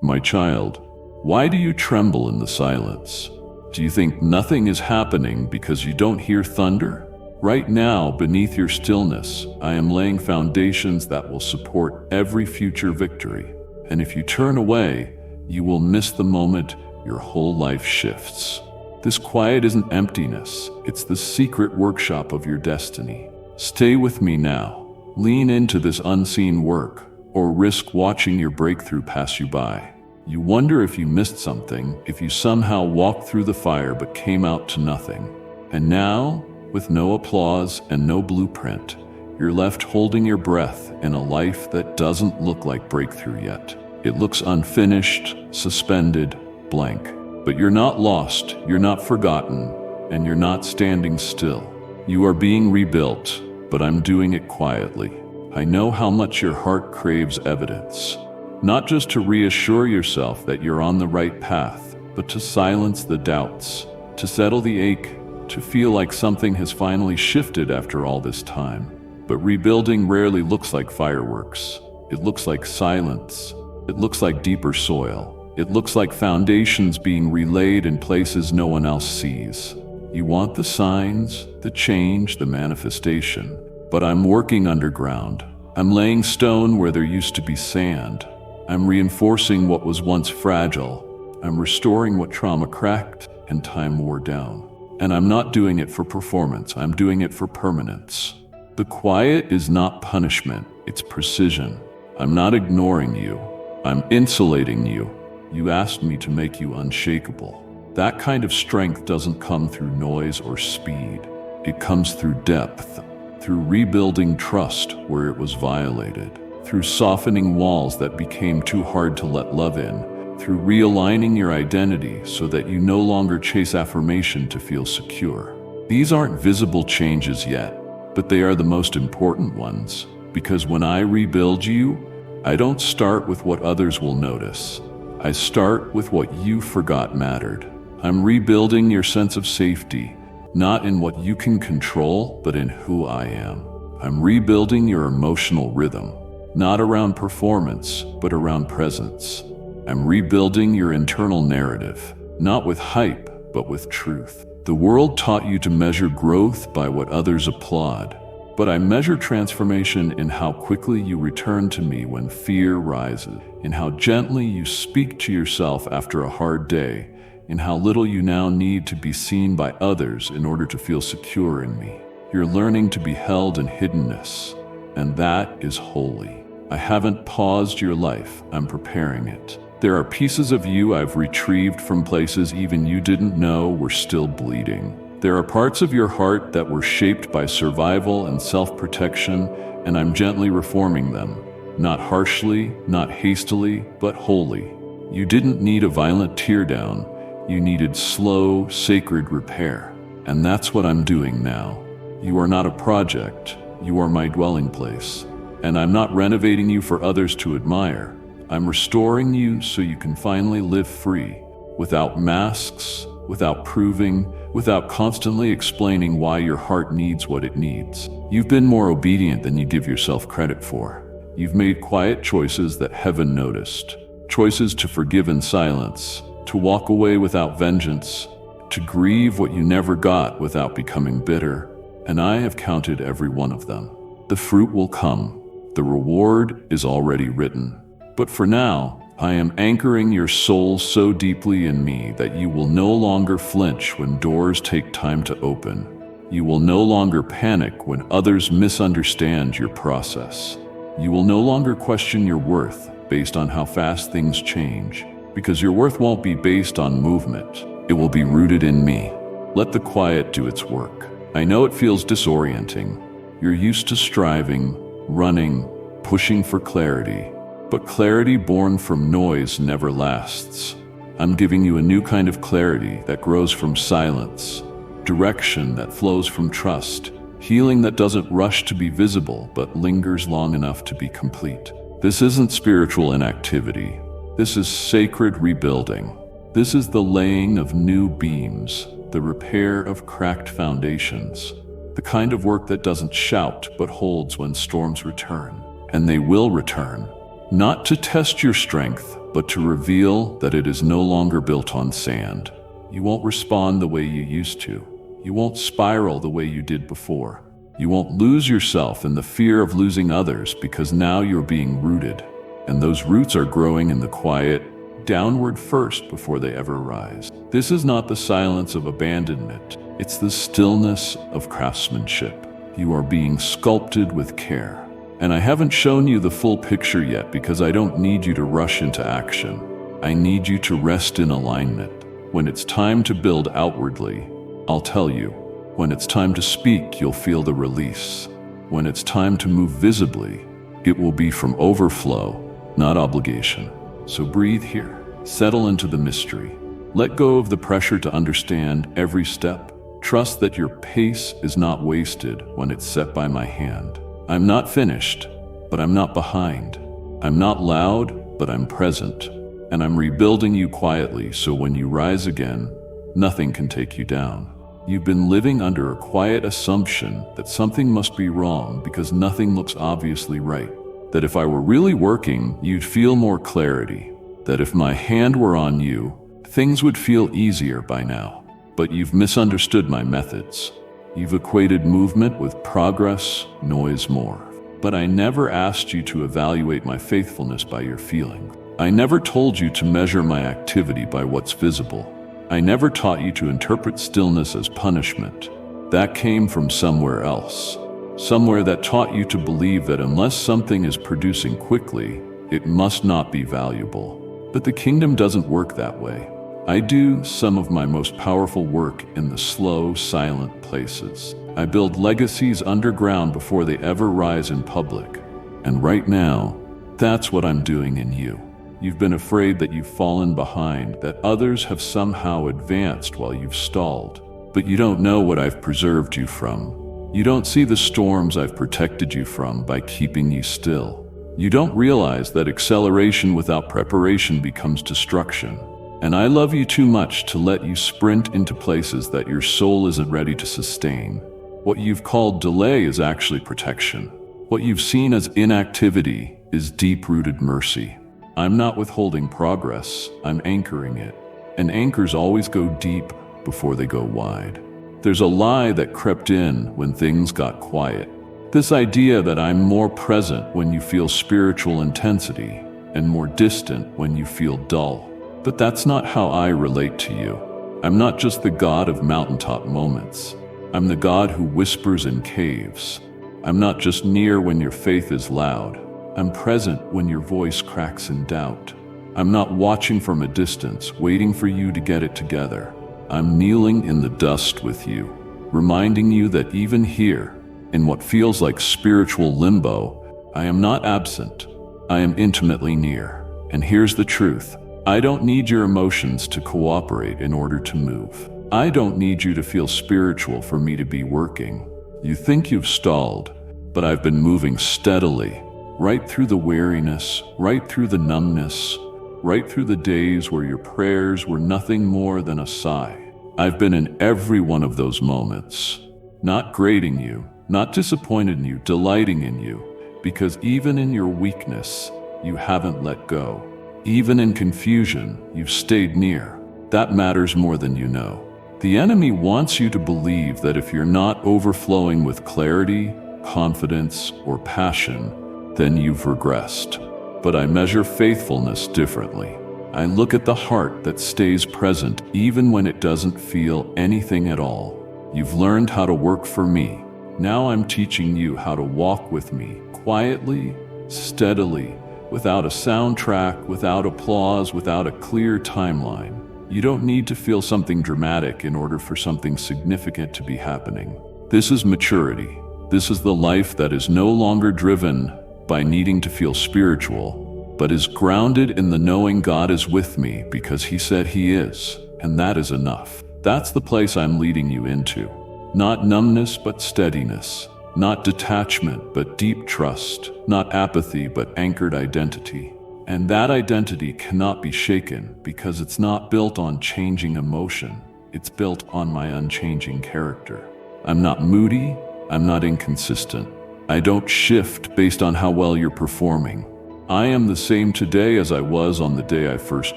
My child, why do you tremble in the silence? Do you think nothing is happening because you don't hear thunder? Right now, beneath your stillness, I am laying foundations that will support every future victory. And if you turn away, you will miss the moment your whole life shifts. This quiet isn't emptiness, it's the secret workshop of your destiny. Stay with me now. Lean into this unseen work, or risk watching your breakthrough pass you by. You wonder if you missed something, if you somehow walked through the fire but came out to nothing. And now, with no applause and no blueprint, you're left holding your breath in a life that doesn't look like breakthrough yet. It looks unfinished, suspended, blank. But you're not lost, you're not forgotten, and you're not standing still. You are being rebuilt, but I'm doing it quietly. I know how much your heart craves evidence. Not just to reassure yourself that you're on the right path, but to silence the doubts, to settle the ache, to feel like something has finally shifted after all this time. But rebuilding rarely looks like fireworks. It looks like silence. It looks like deeper soil. It looks like foundations being relayed in places no one else sees. You want the signs, the change, the manifestation. But I'm working underground. I'm laying stone where there used to be sand. I'm reinforcing what was once fragile. I'm restoring what trauma cracked and time wore down. And I'm not doing it for performance. I'm doing it for permanence. The quiet is not punishment, it's precision. I'm not ignoring you. I'm insulating you. You asked me to make you unshakable. That kind of strength doesn't come through noise or speed. It comes through depth, through rebuilding trust where it was violated, through softening walls that became too hard to let love in, through realigning your identity so that you no longer chase affirmation to feel secure. These aren't visible changes yet, but they are the most important ones, because when I rebuild you, I don't start with what others will notice. I start with what you forgot mattered. I'm rebuilding your sense of safety, not in what you can control, but in who I am. I'm rebuilding your emotional rhythm, not around performance, but around presence. I'm rebuilding your internal narrative, not with hype, but with truth. The world taught you to measure growth by what others applaud, but I measure transformation in how quickly you return to me when fear rises, in how gently you speak to yourself after a hard day, in how little you now need to be seen by others in order to feel secure in me. You're learning to be held in hiddenness, and that is holy. I haven't paused your life, I'm preparing it. There are pieces of you I've retrieved from places even you didn't know were still bleeding. There are parts of your heart that were shaped by survival and self-protection, and I'm gently reforming them. Not harshly, not hastily, but wholly. You didn't need a violent teardown. You needed slow, sacred repair. And that's what I'm doing now. You are not a project. You are my dwelling place. And I'm not renovating you for others to admire. I'm restoring you so you can finally live free, without masks, without proving, without constantly explaining why your heart needs what it needs. You've been more obedient than you give yourself credit for. You've made quiet choices that heaven noticed. Choices to forgive in silence, to walk away without vengeance, to grieve what you never got without becoming bitter. And I have counted every one of them. The fruit will come. The reward is already written. But for now, I am anchoring your soul so deeply in me that you will no longer flinch when doors take time to open. You will no longer panic when others misunderstand your process. You will no longer question your worth based on how fast things change, because your worth won't be based on movement. It will be rooted in me. Let the quiet do its work. I know it feels disorienting. You're used to striving, running, pushing for clarity. But clarity born from noise never lasts. I'm giving you a new kind of clarity that grows from silence, direction that flows from trust, healing that doesn't rush to be visible but lingers long enough to be complete. This isn't spiritual inactivity. This is sacred rebuilding. This is the laying of new beams, the repair of cracked foundations, the kind of work that doesn't shout but holds when storms return. And they will return. not to test your strength, but to reveal that it is no longer built on sand. You won't respond the way you used to. You won't spiral the way you did before. You won't lose yourself in the fear of losing others, because now you're being rooted, and those roots are growing in the quiet, downward first before they ever rise. This is not the silence of abandonment. It's the stillness of craftsmanship. You are being sculpted with care. And I haven't shown you the full picture yet because I don't need you to rush into action. I need you to rest in alignment. When it's time to build outwardly, I'll tell you. When it's time to speak, you'll feel the release. When it's time to move visibly, it will be from overflow, not obligation. So breathe here. Settle into the mystery. Let go of the pressure to understand every step. Trust that your pace is not wasted when it's set by my hand. I'm not finished, but I'm not behind. I'm not loud, but I'm present. And I'm rebuilding you quietly, so when you rise again, nothing can take you down. You've been living under a quiet assumption that something must be wrong because nothing looks obviously right. That if I were really working, you'd feel more clarity. That if my hand were on you, things would feel easier by now. But you've misunderstood my methods. You've equated movement with progress, noise more. But I never asked you to evaluate my faithfulness by your feeling. I never told you to measure my activity by what's visible. I never taught you to interpret stillness as punishment. That came from somewhere else. Somewhere that taught you to believe that unless something is producing quickly, it must not be valuable. But the kingdom doesn't work that way. I do some of my most powerful work in the slow, silent places. I build legacies underground before they ever rise in public. And right now, that's what I'm doing in you. You've been afraid that you've fallen behind, that others have somehow advanced while you've stalled. But you don't know what I've preserved you from. You don't see the storms I've protected you from by keeping you still. You don't realize that acceleration without preparation becomes destruction. And I love you too much to let you sprint into places that your soul isn't ready to sustain. What you've called delay is actually protection. What you've seen as inactivity is deep-rooted mercy. I'm not withholding progress, I'm anchoring it. And anchors always go deep before they go wide. There's a lie that crept in when things got quiet. This idea that I'm more present when you feel spiritual intensity and more distant when you feel dull. But that's not how I relate to you. I'm not just the God of mountaintop moments. I'm the God who whispers in caves. I'm not just near when your faith is loud. I'm present when your voice cracks in doubt. I'm not watching from a distance, waiting for you to get it together. I'm kneeling in the dust with you, reminding you that even here, in what feels like spiritual limbo, I am not absent. I am intimately near. And here's the truth. I don't need your emotions to cooperate in order to move. I don't need you to feel spiritual for me to be working. You think you've stalled, but I've been moving steadily, right through the weariness, right through the numbness, right through the days where your prayers were nothing more than a sigh. I've been in every one of those moments, not grading you, not disappointed in you, delighting in you, because even in your weakness, you haven't let go. Even in confusion, you've stayed near. That matters more than you know. The enemy wants you to believe that if you're not overflowing with clarity, confidence, or passion, then you've regressed. But I measure faithfulness differently. I look at the heart that stays present even when it doesn't feel anything at all. You've learned how to work for me. Now I'm teaching you how to walk with me, quietly, steadily, without a soundtrack, without applause, without a clear timeline. You don't need to feel something dramatic in order for something significant to be happening. This is maturity. This is the life that is no longer driven by needing to feel spiritual, but is grounded in the knowing God is with me because He said He is, and that is enough. That's the place I'm leading you into. Not numbness, but steadiness. Not detachment, but deep trust. Not apathy, but anchored identity. And that identity cannot be shaken because it's not built on changing emotion. It's built on my unchanging character. I'm not moody. I'm not inconsistent. I don't shift based on how well you're performing. I am the same today as I was on the day I first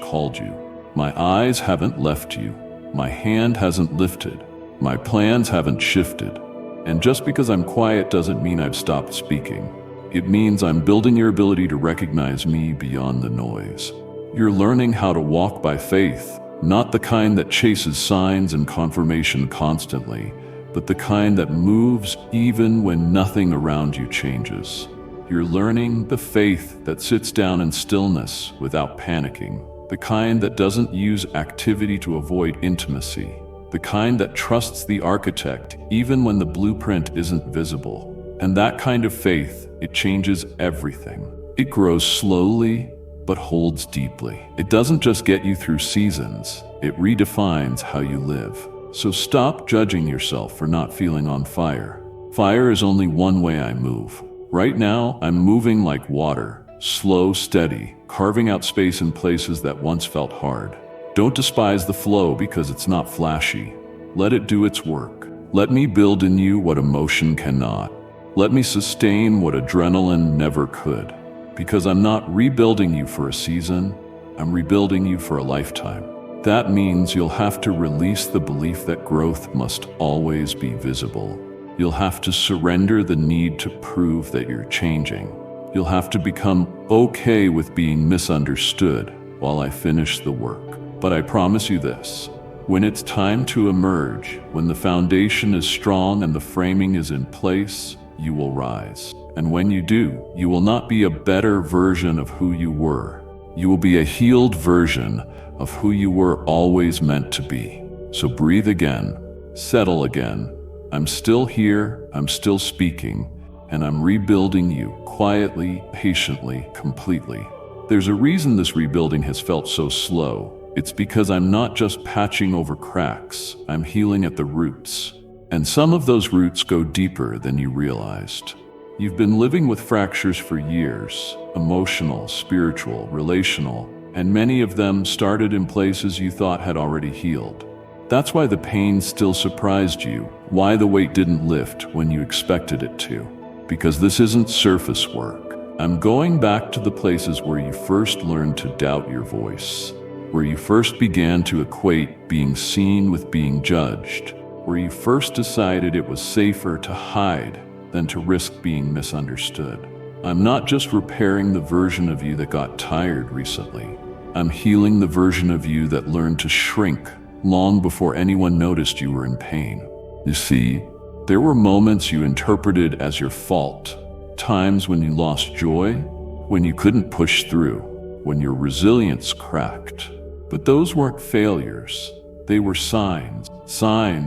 called you. My eyes haven't left you. My hand hasn't lifted. My plans haven't shifted. And just because I'm quiet doesn't mean I've stopped speaking. It means I'm building your ability to recognize me beyond the noise. You're learning how to walk by faith, not the kind that chases signs and confirmation constantly, but the kind that moves even when nothing around you changes. You're learning the faith that sits down in stillness without panicking, the kind that doesn't use activity to avoid intimacy, the kind that trusts the architect even when the blueprint isn't visible. And that kind of faith, it changes everything. It grows slowly, but holds deeply. It doesn't just get you through seasons, it redefines how you live. So stop judging yourself for not feeling on fire. Fire is only one way I move. Right now, I'm moving like water, slow, steady, carving out space in places that once felt hard. Don't despise the flow because it's not flashy. Let it do its work. Let me build in you what emotion cannot. Let me sustain what adrenaline never could. Because I'm not rebuilding you for a season, I'm rebuilding you for a lifetime. That means you'll have to release the belief that growth must always be visible. You'll have to surrender the need to prove that you're changing. You'll have to become okay with being misunderstood while I finish the work. But I promise you this, when it's time to emerge, when the foundation is strong and the framing is in place, you will rise. And when you do, you will not be a better version of who you were. You will be a healed version of who you were always meant to be. So breathe again, settle again. I'm still here, I'm still speaking, and I'm rebuilding you quietly, patiently, completely. There's a reason this rebuilding has felt so slow. It's because I'm not just patching over cracks, I'm healing at the roots. And some of those roots go deeper than you realized. You've been living with fractures for years, emotional, spiritual, relational, and many of them started in places you thought had already healed. That's why the pain still surprised you, why the weight didn't lift when you expected it to. Because this isn't surface work. I'm going back to the places where you first learned to doubt your voice, where you first began to equate being seen with being judged, where you first decided it was safer to hide than to risk being misunderstood. I'm not just repairing the version of you that got tired recently. I'm healing the version of you that learned to shrink long before anyone noticed you were in pain. You see, there were moments you interpreted as your fault, times when you lost joy, when you couldn't push through, when your resilience cracked. But those weren't failures. They were signs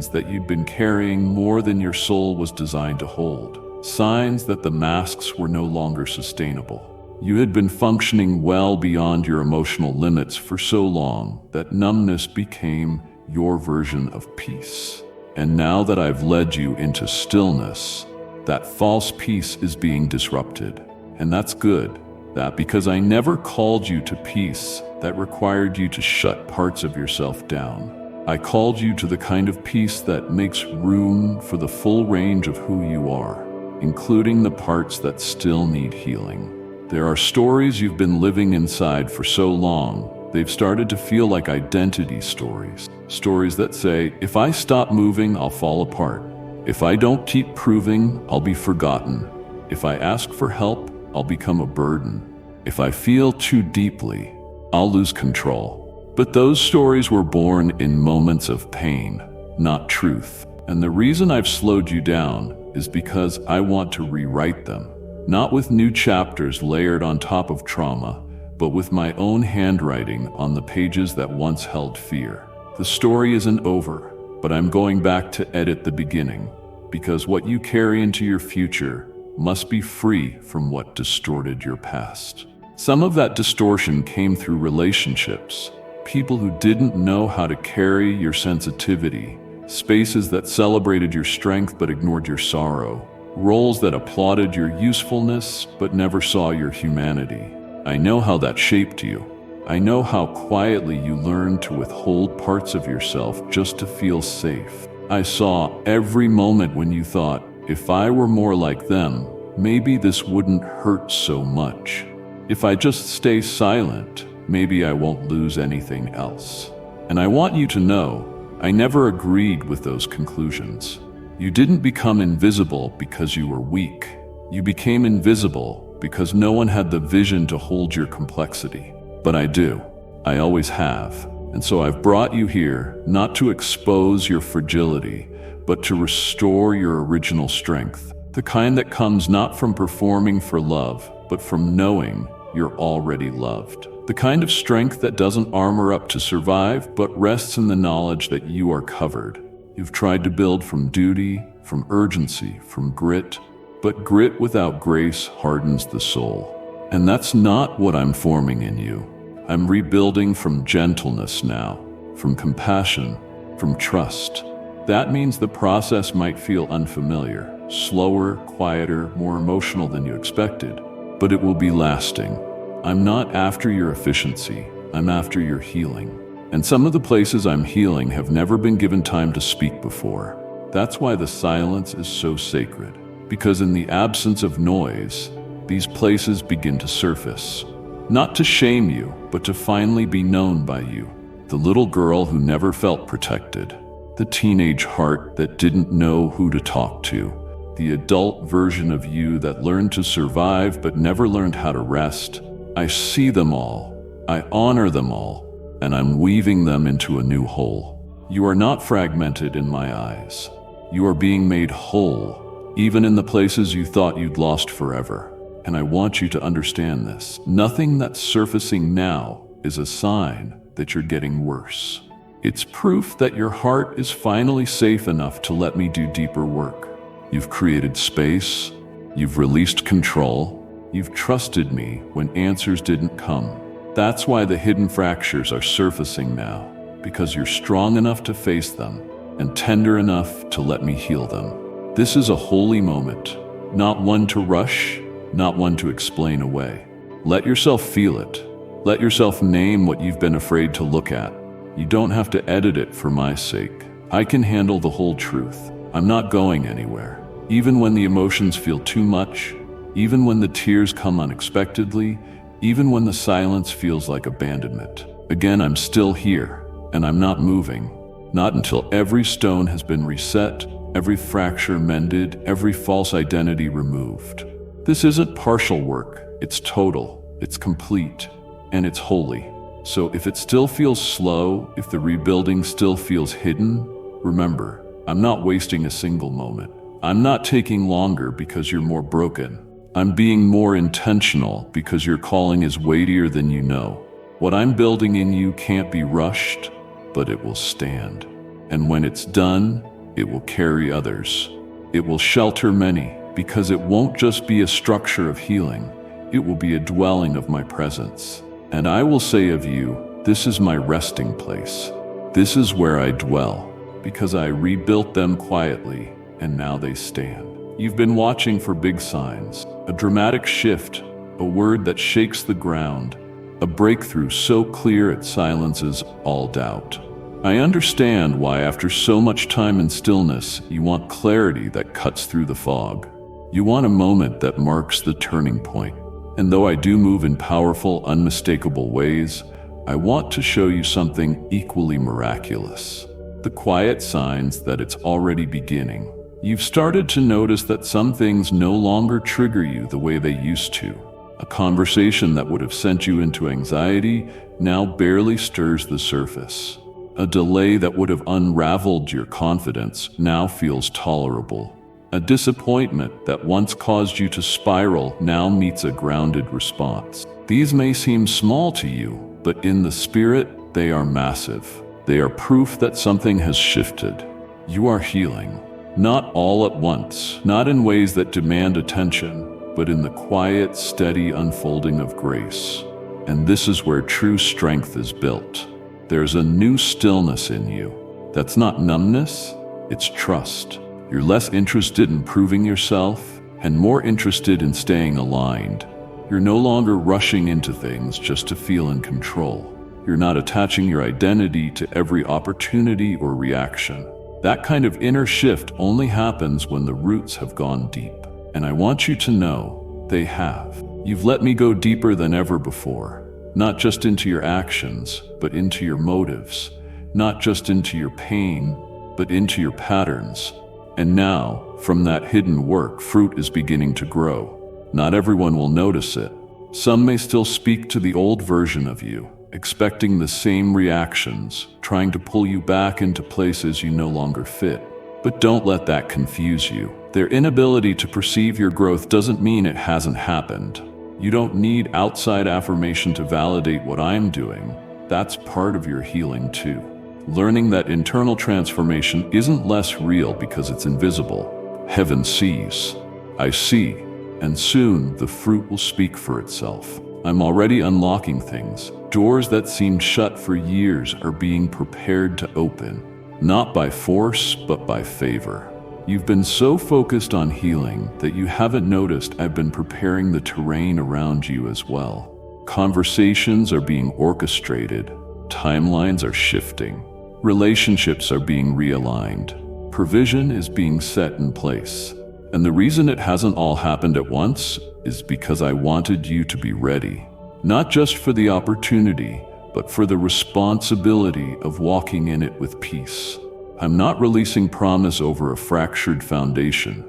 that you'd been carrying more than your soul was designed to hold. Signs that the masks were no longer sustainable. You had been functioning well beyond your emotional limits for so long that numbness became your version of peace. And now that I've led you into stillness, that false peace is being disrupted. And that's good. That because I never called you to peace that required you to shut parts of yourself down. I called you to the kind of peace that makes room for the full range of who you are, including the parts that still need healing. There are stories you've been living inside for so long, they've started to feel like identity stories. Stories that say, if I stop moving, I'll fall apart. If I don't keep proving, I'll be forgotten. If I ask for help, I'll become a burden. If I feel too deeply, I'll lose control. But those stories were born in moments of pain, not truth. And the reason I've slowed you down is because I want to rewrite them. Not with new chapters layered on top of trauma, but with my own handwriting on the pages that once held fear. The story isn't over, but I'm going back to edit the beginning, because what you carry into your future must be free from what distorted your past. Some of that distortion came through relationships, people who didn't know how to carry your sensitivity, spaces that celebrated your strength but ignored your sorrow, roles that applauded your usefulness but never saw your humanity. I know how that shaped you. I know how quietly you learned to withhold parts of yourself just to feel safe. I saw every moment when you thought, if I were more like them, maybe this wouldn't hurt so much. If I just stay silent, maybe I won't lose anything else. And I want you to know, I never agreed with those conclusions. You didn't become invisible because you were weak. You became invisible because no one had the vision to hold your complexity. But I do. I always have. And so I've brought you here not to expose your fragility, but to restore your original strength. The kind that comes not from performing for love, but from knowing you're already loved. The kind of strength that doesn't armor up to survive, but rests in the knowledge that you are covered. You've tried to build from duty, from urgency, from grit, but grit without grace hardens the soul. And that's not what I'm forming in you. I'm rebuilding from gentleness now, from compassion, from trust. That means the process might feel unfamiliar, slower, quieter, more emotional than you expected, but it will be lasting. I'm not after your efficiency, I'm after your healing. And some of the places I'm healing have never been given time to speak before. That's why the silence is so sacred, because in the absence of noise, these places begin to surface. Not to shame you, but to finally be known by you. The little girl who never felt protected. The teenage heart that didn't know who to talk to. The adult version of you that learned to survive but never learned how to rest. I see them all. I honor them all. And I'm weaving them into a new whole. You are not fragmented in my eyes. You are being made whole, even in the places you thought you'd lost forever. And I want you to understand this. Nothing that's surfacing now is a sign that you're getting worse. It's proof that your heart is finally safe enough to let me do deeper work. You've created space. You've released control. You've trusted me when answers didn't come. That's why the hidden fractures are surfacing now, because you're strong enough to face them and tender enough to let me heal them. This is a holy moment, not one to rush, not one to explain away. Let yourself feel it. Let yourself name what you've been afraid to look at. You don't have to edit it for my sake. I can handle the whole truth. I'm not going anywhere. Even when the emotions feel too much, even when the tears come unexpectedly, even when the silence feels like abandonment. Again, I'm still here, and I'm not moving. Not until every stone has been reset, every fracture mended, every false identity removed. This isn't partial work, it's total, it's complete, and it's holy. So if it still feels slow, if the rebuilding still feels hidden, remember, I'm not wasting a single moment. I'm not taking longer because you're more broken. I'm being more intentional because your calling is weightier than you know. What I'm building in you can't be rushed, but it will stand. And when it's done, it will carry others. It will shelter many, because it won't just be a structure of healing, it will be a dwelling of my presence. And I will say of you, this is my resting place. This is where I dwell, because I rebuilt them quietly, and now they stand. You've been watching for big signs, a dramatic shift, a word that shakes the ground, a breakthrough so clear it silences all doubt. I understand why after so much time in stillness, you want clarity that cuts through the fog. You want a moment that marks the turning point. And though I do move in powerful, unmistakable ways, I want to show you something equally miraculous. The quiet signs that it's already beginning. You've started to notice that some things no longer trigger you the way they used to. A conversation that would have sent you into anxiety now barely stirs the surface. A delay that would have unraveled your confidence now feels tolerable. A disappointment that once caused you to spiral now meets a grounded response. These may seem small to you, but in the spirit, they are massive. They are proof that something has shifted. You are healing. Not all at once, not in ways that demand attention, but in the quiet, steady unfolding of grace. And this is where true strength is built. There's a new stillness in you. That's not numbness, it's trust. You're less interested in proving yourself and more interested in staying aligned. You're no longer rushing into things just to feel in control. You're not attaching your identity to every opportunity or reaction. That kind of inner shift only happens when the roots have gone deep. And I want you to know they have. You've let me go deeper than ever before, not just into your actions, but into your motives, not just into your pain, but into your patterns. And now, from that hidden work, fruit is beginning to grow. Not everyone will notice it. Some may still speak to the old version of you, expecting the same reactions, trying to pull you back into places you no longer fit. But don't let that confuse you. Their inability to perceive your growth doesn't mean it hasn't happened. You don't need outside affirmation to validate what I'm doing. That's part of your healing too. Learning that internal transformation isn't less real because it's invisible. Heaven sees. I see. And soon the fruit will speak for itself. I'm already unlocking things. Doors that seemed shut for years are being prepared to open. Not by force, but by favor. You've been so focused on healing that you haven't noticed I've been preparing the terrain around you as well. Conversations are being orchestrated. Timelines are shifting. Relationships are being realigned. Provision is being set in place. And the reason it hasn't all happened at once is because I wanted you to be ready. Not just for the opportunity, but for the responsibility of walking in it with peace. I'm not releasing promise over a fractured foundation.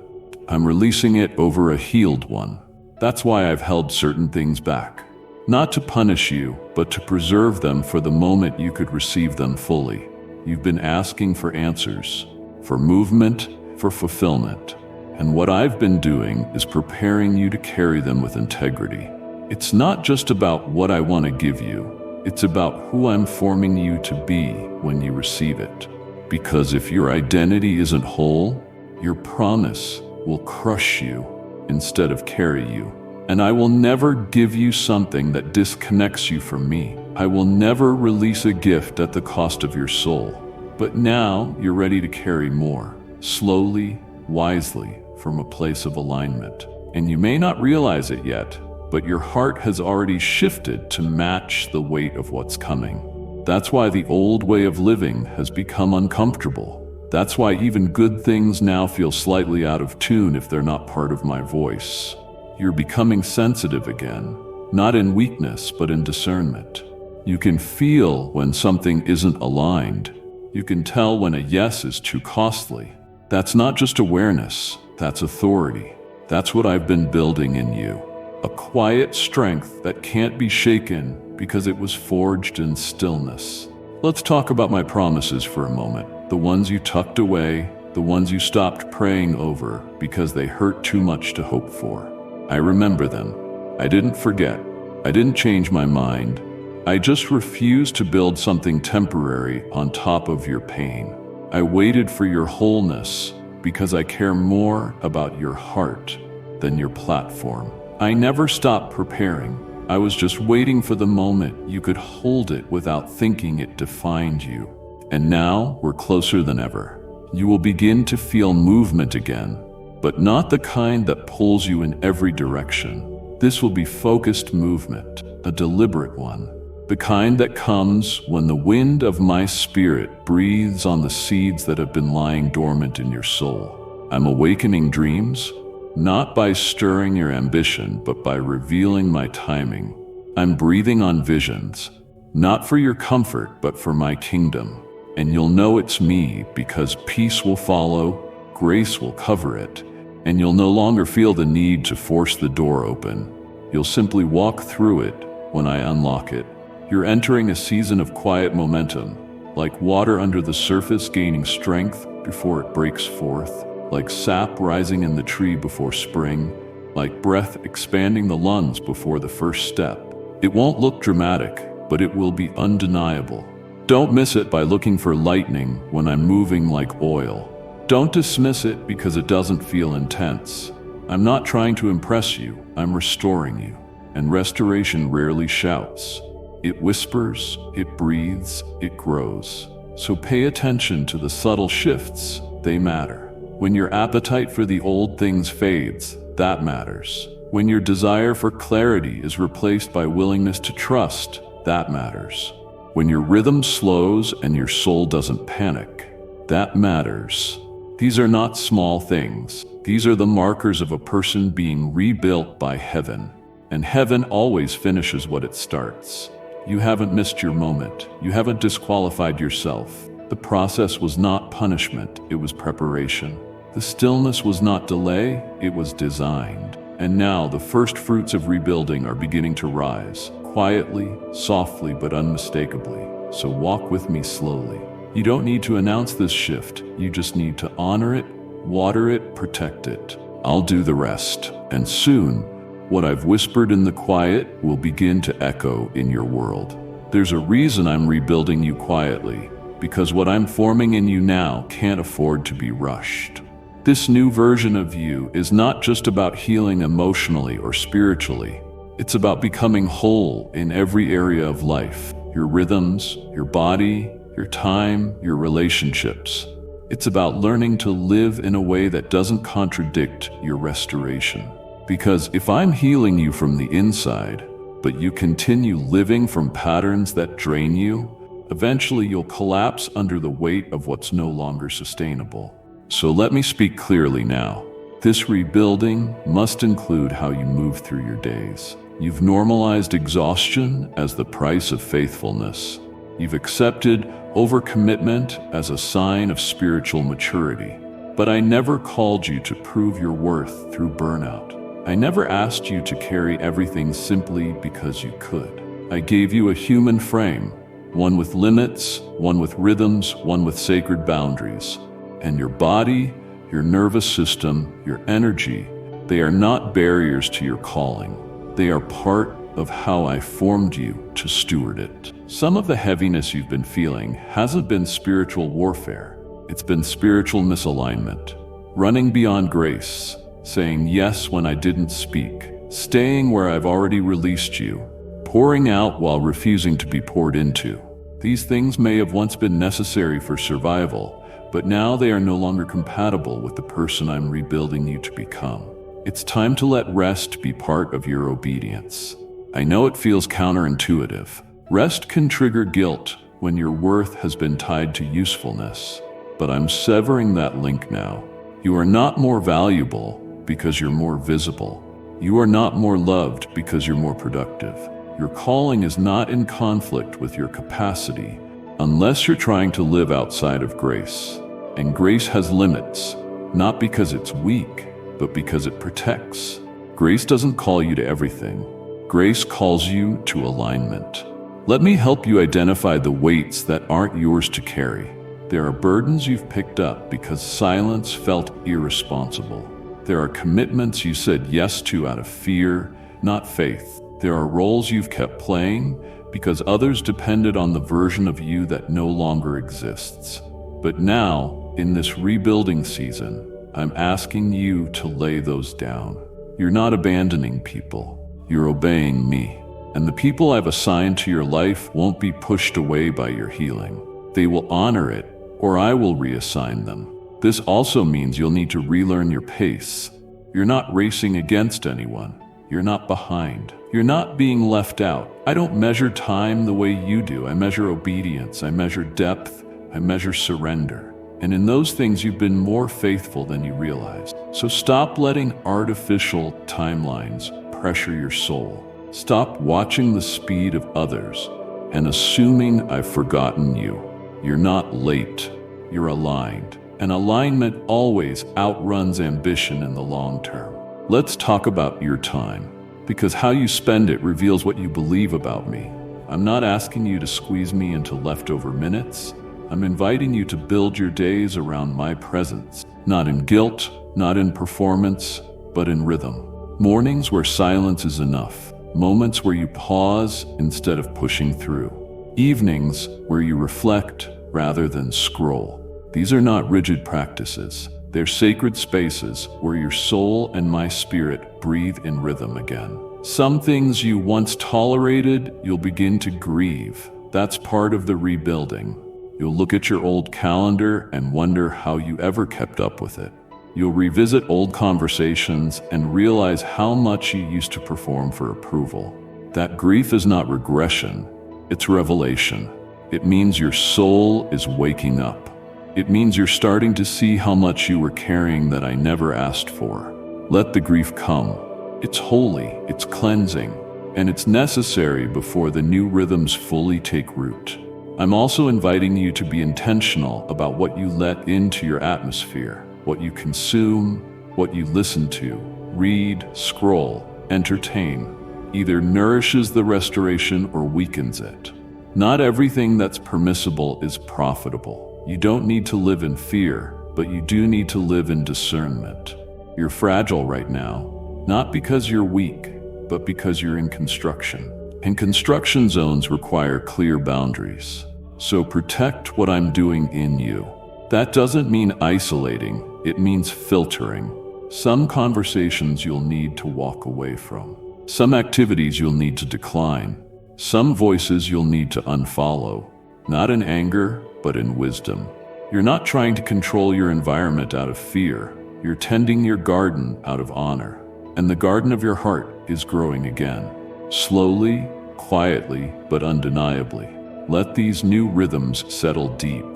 I'm releasing it over a healed one. That's why I've held certain things back. Not to punish you, but to preserve them for the moment you could receive them fully. You've been asking for answers, for movement, for fulfillment. And what I've been doing is preparing you to carry them with integrity. It's not just about what I want to give you. It's about who I'm forming you to be when you receive it. Because if your identity isn't whole, your promise will crush you instead of carry you. And I will never give you something that disconnects you from me. I will never release a gift at the cost of your soul. But now you're ready to carry more, slowly, wisely, from a place of alignment. And you may not realize it yet, but your heart has already shifted to match the weight of what's coming. That's why the old way of living has become uncomfortable. That's why even good things now feel slightly out of tune if they're not part of my voice. You're becoming sensitive again, not in weakness, but in discernment. You can feel when something isn't aligned. You can tell when a yes is too costly. That's not just awareness, that's authority. That's what I've been building in you. A quiet strength that can't be shaken because it was forged in stillness. Let's talk about my promises for a moment. The ones you tucked away, the ones you stopped praying over because they hurt too much to hope for. I remember them. I didn't forget. I didn't change my mind. I just refused to build something temporary on top of your pain. I waited for your wholeness because I care more about your heart than your platform. I never stopped preparing. I was just waiting for the moment you could hold it without thinking it defined you. And now we're closer than ever. You will begin to feel movement again, but not the kind that pulls you in every direction. This will be focused movement, a deliberate one. The kind that comes when the wind of my spirit breathes on the seeds that have been lying dormant in your soul. I'm awakening dreams, not by stirring your ambition, but by revealing my timing. I'm breathing on visions, not for your comfort, but for my kingdom. And you'll know it's me because peace will follow, grace will cover it, and you'll no longer feel the need to force the door open. You'll simply walk through it when I unlock it. You're entering a season of quiet momentum, like water under the surface gaining strength before it breaks forth. Like sap rising in the tree before spring, like breath expanding the lungs before the first step. It won't look dramatic, but it will be undeniable. Don't miss it by looking for lightning when I'm moving like oil. Don't dismiss it because it doesn't feel intense. I'm not trying to impress you, I'm restoring you. And restoration rarely shouts. It whispers, it breathes, it grows. So pay attention to the subtle shifts, they matter. When your appetite for the old things fades, that matters. When your desire for clarity is replaced by willingness to trust, that matters. When your rhythm slows and your soul doesn't panic, that matters. These are not small things. These are the markers of a person being rebuilt by heaven. And heaven always finishes what it starts. You haven't missed your moment. You haven't disqualified yourself. The process was not punishment, it was preparation. The stillness was not delay, it was designed. And now the first fruits of rebuilding are beginning to rise, quietly, softly, but unmistakably. So walk with me slowly. You don't need to announce this shift. You just need to honor it, water it, protect it. I'll do the rest. And soon, what I've whispered in the quiet will begin to echo in your world. There's a reason I'm rebuilding you quietly, because what I'm forming in you now can't afford to be rushed. This new version of you is not just about healing emotionally or spiritually. It's about becoming whole in every area of life. Your rhythms, your body, your time, your relationships. It's about learning to live in a way that doesn't contradict your restoration. Because if I'm healing you from the inside, but you continue living from patterns that drain you, eventually you'll collapse under the weight of what's no longer sustainable. So let me speak clearly now. This rebuilding must include how you move through your days. You've normalized exhaustion as the price of faithfulness. You've accepted overcommitment as a sign of spiritual maturity. But I never called you to prove your worth through burnout. I never asked you to carry everything simply because you could. I gave you a human frame, one with limits, one with rhythms, one with sacred boundaries. And your body, your nervous system, your energy, they are not barriers to your calling. They are part of how I formed you to steward it. Some of the heaviness you've been feeling hasn't been spiritual warfare. It's been spiritual misalignment, running beyond grace, saying yes when I didn't speak, staying where I've already released you, pouring out while refusing to be poured into. These things may have once been necessary for survival, but now they are no longer compatible with the person I'm rebuilding you to become. It's time to let rest be part of your obedience. I know it feels counterintuitive. Rest can trigger guilt when your worth has been tied to usefulness, but I'm severing that link now. You are not more valuable because you're more visible. You are not more loved because you're more productive. Your calling is not in conflict with your capacity unless you're trying to live outside of grace. And grace has limits, not because it's weak, but because it protects. Grace doesn't call you to everything. Grace calls you to alignment. Let me help you identify the weights that aren't yours to carry. There are burdens you've picked up because silence felt irresponsible. There are commitments you said yes to out of fear, not faith. There are roles you've kept playing because others depended on the version of you that no longer exists. But now, in this rebuilding season, I'm asking you to lay those down. You're not abandoning people. You're obeying me. And the people I've assigned to your life won't be pushed away by your healing. They will honor it, or I will reassign them. This also means you'll need to relearn your pace. You're not racing against anyone. You're not behind. You're not being left out. I don't measure time the way you do. I measure obedience. I measure depth. I measure surrender. And in those things, you've been more faithful than you realize. So stop letting artificial timelines pressure your soul. Stop watching the speed of others and assuming I've forgotten you. You're not late. You're aligned. And alignment always outruns ambition in the long term. Let's talk about your time, because how you spend it reveals what you believe about me. I'm not asking you to squeeze me into leftover minutes. I'm inviting you to build your days around my presence, not in guilt, not in performance, but in rhythm. Mornings where silence is enough, moments where you pause instead of pushing through, evenings where you reflect rather than scroll. These are not rigid practices. They're sacred spaces where your soul and my spirit breathe in rhythm again. Some things you once tolerated, you'll begin to grieve. That's part of the rebuilding. You'll look at your old calendar and wonder how you ever kept up with it. You'll revisit old conversations and realize how much you used to perform for approval. That grief is not regression, it's revelation. It means your soul is waking up. It means you're starting to see how much you were carrying that I never asked for. Let the grief come. It's holy, it's cleansing, and it's necessary before the new rhythms fully take root. I'm also inviting you to be intentional about what you let into your atmosphere, what you consume, what you listen to, read, scroll, entertain. Either nourishes the restoration or weakens it. Not everything that's permissible is profitable. You don't need to live in fear, but you do need to live in discernment. You're fragile right now, not because you're weak, but because you're in construction. And construction zones require clear boundaries. So protect what I'm doing in you. That doesn't mean isolating, it means filtering. Some conversations you'll need to walk away from. Some activities you'll need to decline. Some voices you'll need to unfollow. Not in anger, but in wisdom. You're not trying to control your environment out of fear. You're tending your garden out of honor. And the garden of your heart is growing again. Slowly, quietly, but undeniably. Let these new rhythms settle deep.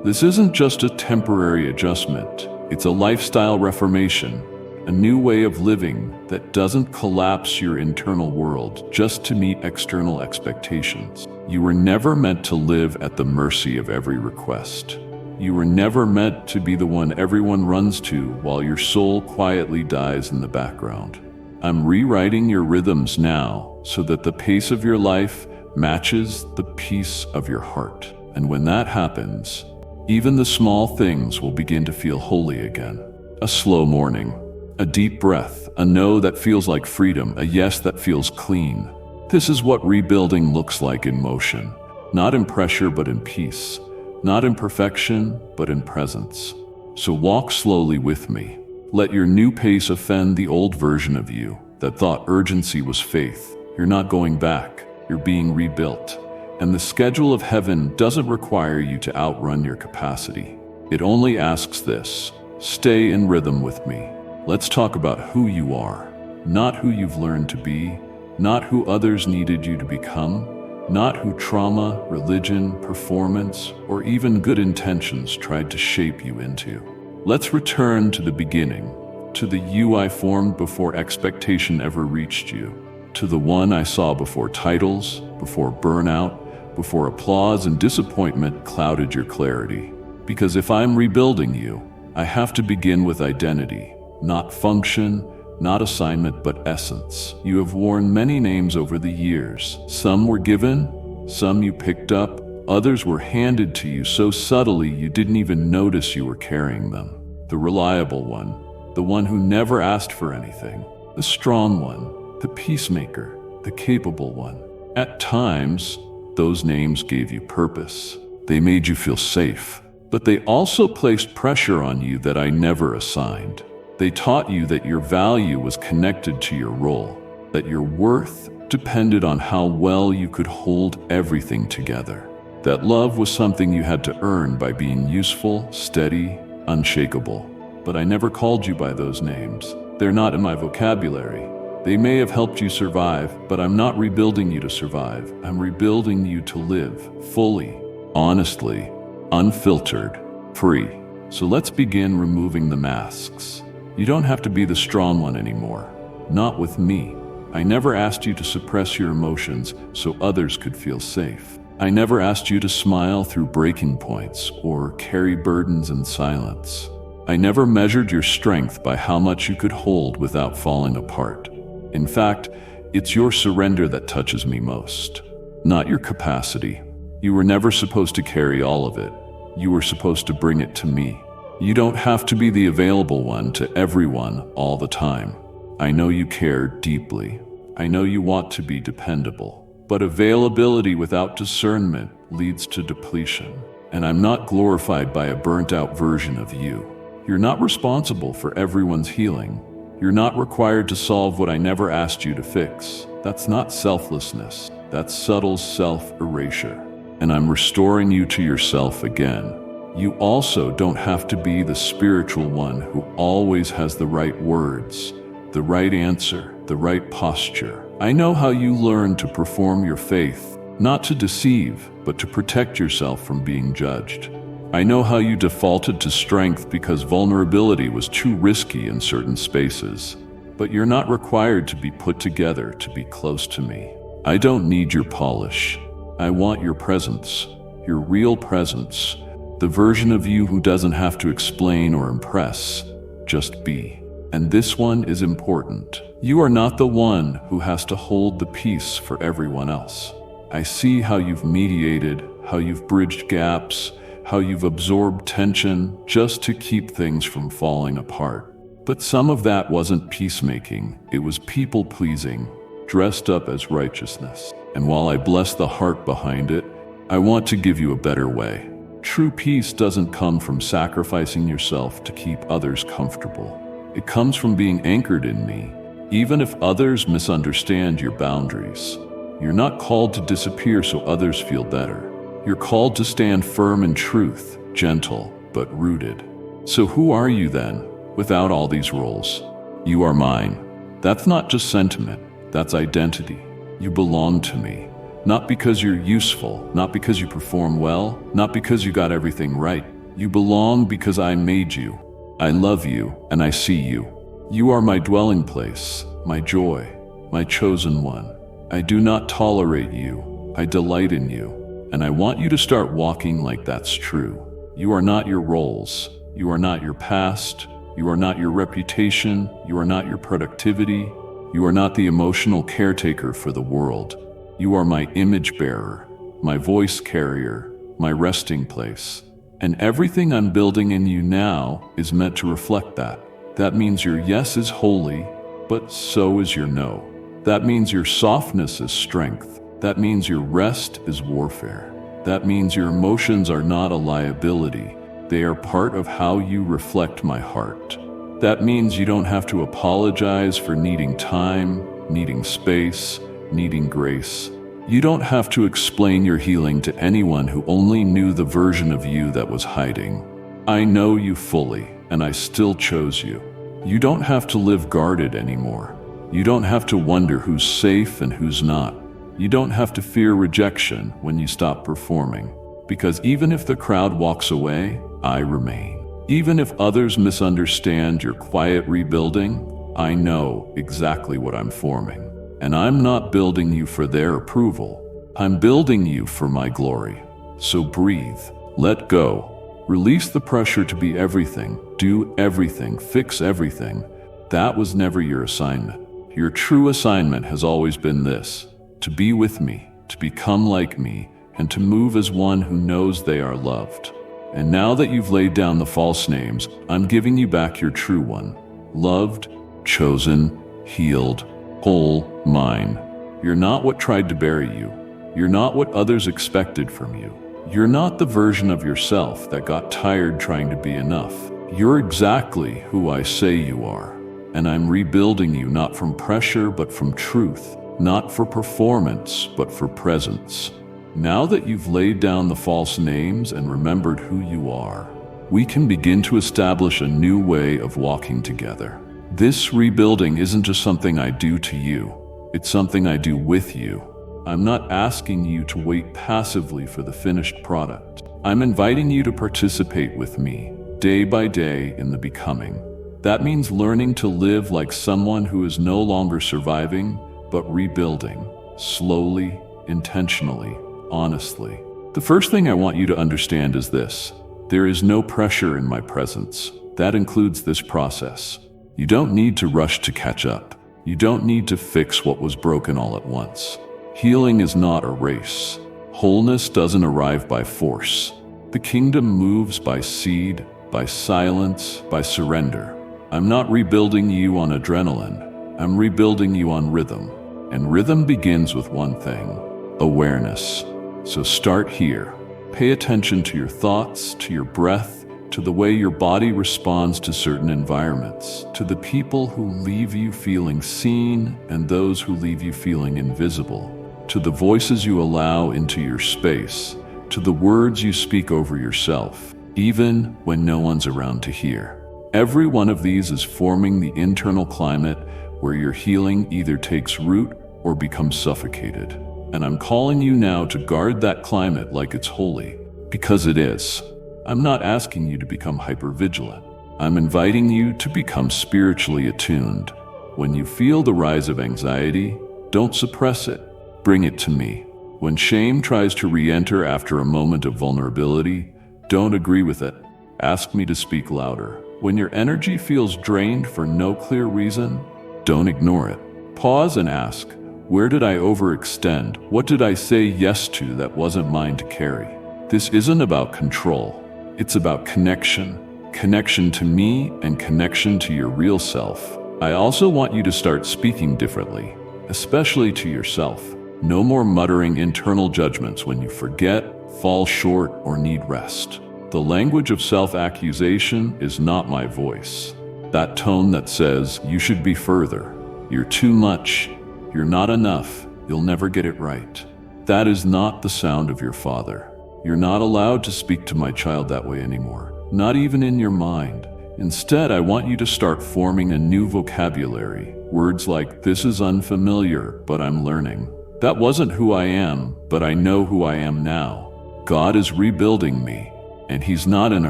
This isn't just a temporary adjustment. It's a lifestyle reformation, a new way of living that doesn't collapse your internal world just to meet external expectations. You were never meant to live at the mercy of every request. You were never meant to be the one everyone runs to while your soul quietly dies in the background. I'm rewriting your rhythms now so that the pace of your life matches the peace of your heart. And when that happens, even the small things will begin to feel holy again. A slow morning, a deep breath, a no that feels like freedom, a yes that feels clean. This is what rebuilding looks like in motion. Not in pressure, but in peace. Not in perfection, but in presence. So walk slowly with me. Let your new pace offend the old version of you that thought urgency was faith. You're not going back. You're being rebuilt. And the schedule of heaven doesn't require you to outrun your capacity. It only asks this: stay in rhythm with me. Let's talk about who you are, not who you've learned to be, not who others needed you to become, not who trauma, religion, performance, or even good intentions tried to shape you into. Let's return to the beginning, to the you I formed before expectation ever reached you, to the one I saw before titles, before burnout, before applause and disappointment clouded your clarity. Because if I'm rebuilding you, I have to begin with identity, not function, not assignment, but essence. You have worn many names over the years. Some were given, some you picked up, others were handed to you so subtly you didn't even notice you were carrying them. The reliable one, the one who never asked for anything, the strong one, the peacemaker, the capable one. At times, those names gave you purpose. They made you feel safe, but they also placed pressure on you that I never assigned. They taught you that your value was connected to your role, that your worth depended on how well you could hold everything together, that love was something you had to earn by being useful, steady, unshakable. But I never called you by those names. They're not in my vocabulary. They may have helped you survive, but I'm not rebuilding you to survive. I'm rebuilding you to live fully, honestly, unfiltered, free. So let's begin removing the masks. You don't have to be the strong one anymore. Not with me. I never asked you to suppress your emotions so others could feel safe. I never asked you to smile through breaking points or carry burdens in silence. I never measured your strength by how much you could hold without falling apart. In fact, it's your surrender that touches me most, not your capacity. You were never supposed to carry all of it. You were supposed to bring it to me. You don't have to be the available one to everyone all the time. I know you care deeply. I know you want to be dependable. But availability without discernment leads to depletion. And I'm not glorified by a burnt-out version of you. You're not responsible for everyone's healing. You're not required to solve what I never asked you to fix. That's not selflessness. That's subtle self-erasure. And I'm restoring you to yourself again. You also don't have to be the spiritual one who always has the right words, the right answer, the right posture. I know how you learn to perform your faith, not to deceive, but to protect yourself from being judged. I know how you defaulted to strength because vulnerability was too risky in certain spaces. but you're not required to be put together to be close to me. I don't need your polish. I want your presence, your real presence, the version of you who doesn't have to explain or impress, just be. And this one is important. You are not the one who has to hold the peace for everyone else. I see how you've mediated, how you've bridged gaps, how you've absorbed tension just to keep things from falling apart. But some of that wasn't peacemaking, it was people-pleasing, dressed up as righteousness. And while I bless the heart behind it, I want to give you a better way. True peace doesn't come from sacrificing yourself to keep others comfortable. It comes from being anchored in me, even if others misunderstand your boundaries. You're not called to disappear so others feel better. You're called to stand firm in truth, gentle, but rooted. So who are you then, without all these roles? You are mine. That's not just sentiment, that's identity. You belong to me. Not because you're useful, not because you perform well, not because you got everything right. You belong because I made you. I love you, and I see you. You are my dwelling place, my joy, my chosen one. I do not tolerate you. I delight in you. And I want you to start walking like that's true. You are not your roles. You are not your past. You are not your reputation. You are not your productivity. You are not the emotional caretaker for the world. You are my image bearer, my voice carrier, my resting place. And everything I'm building in you now is meant to reflect that. That means your yes is holy, but so is your no. That means your softness is strength. That means your rest is warfare. That means your emotions are not a liability. They are part of how you reflect my heart. That means you don't have to apologize for needing time, needing space, needing grace. You don't have to explain your healing to anyone who only knew the version of you that was hiding. I know you fully, and I still chose you. You don't have to live guarded anymore. You don't have to wonder who's safe and who's not. You don't have to fear rejection when you stop performing, because even if the crowd walks away, I remain. Even if others misunderstand your quiet rebuilding, I know exactly what I'm forming. And I'm not building you for their approval. I'm building you for my glory. So breathe, let go, release the pressure to be everything, do everything, fix everything. That was never your assignment. Your true assignment has always been this: to be with me, to become like me, and to move as one who knows they are loved. And now that you've laid down the false names, I'm giving you back your true one. Loved, chosen, healed, whole, mine. You're not what tried to bury you. You're not what others expected from you. You're not the version of yourself that got tired trying to be enough. You're exactly who I say you are. And I'm rebuilding you not from pressure but from truth. Not for performance, but for presence. Now that you've laid down the false names and remembered who you are, we can begin to establish a new way of walking together. This rebuilding isn't just something I do to you, it's something I do with you. I'm not asking you to wait passively for the finished product. I'm inviting you to participate with me, day by day, in the becoming. That means learning to live like someone who is no longer surviving, but rebuilding, slowly, intentionally, honestly. The first thing I want you to understand is this: there is no pressure in my presence. That includes this process. You don't need to rush to catch up. You don't need to fix what was broken all at once. Healing is not a race. Wholeness doesn't arrive by force. The kingdom moves by seed, by silence, by surrender. I'm not rebuilding you on adrenaline. I'm rebuilding you on rhythm. And rhythm begins with one thing: awareness. So start here. Pay attention to your thoughts, to your breath, to the way your body responds to certain environments, to the people who leave you feeling seen and those who leave you feeling invisible, to the voices you allow into your space, to the words you speak over yourself, even when no one's around to hear. Every one of these is forming the internal climate where your healing either takes root or becomes suffocated. And I'm calling you now to guard that climate like it's holy, because it is. I'm not asking you to become hypervigilant. I'm inviting you to become spiritually attuned, When you feel the rise of anxiety, don't suppress it. Bring it to me. When shame tries to re-enter after a moment of vulnerability, don't agree with it. Ask me to speak louder. When your energy feels drained for no clear reason, don't ignore it. Pause and ask, where did I overextend? What did I say yes to that wasn't mine to carry? This isn't about control. It's about connection. Connection to me and connection to your real self. I also want you to start speaking differently, especially to yourself. No more muttering internal judgments when you forget, fall short, or need rest. The language of self-accusation is not my voice. That tone that says, you should be further, you're too much, you're not enough, you'll never get it right. That is not the sound of your father. You're not allowed to speak to my child that way anymore, not even in your mind. Instead, I want you to start forming a new vocabulary. Words like, this is unfamiliar, but I'm learning. That wasn't who I am, but I know who I am now. God is rebuilding me, and He's not in a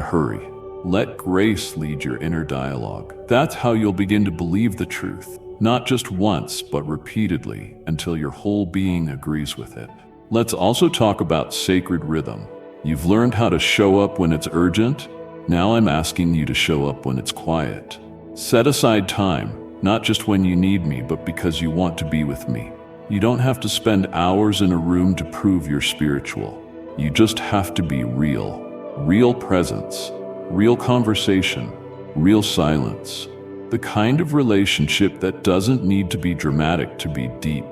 hurry. Let grace lead your inner dialogue. That's how you'll begin to believe the truth, not just once, but repeatedly, until your whole being agrees with it. Let's also talk about sacred rhythm. You've learned how to show up when it's urgent. Now I'm asking you to show up when it's quiet. Set aside time, not just when you need me, but because you want to be with me. You don't have to spend hours in a room to prove you're spiritual. You just have to be real. Real presence, real conversation, real silence. The kind of relationship that doesn't need to be dramatic to be deep.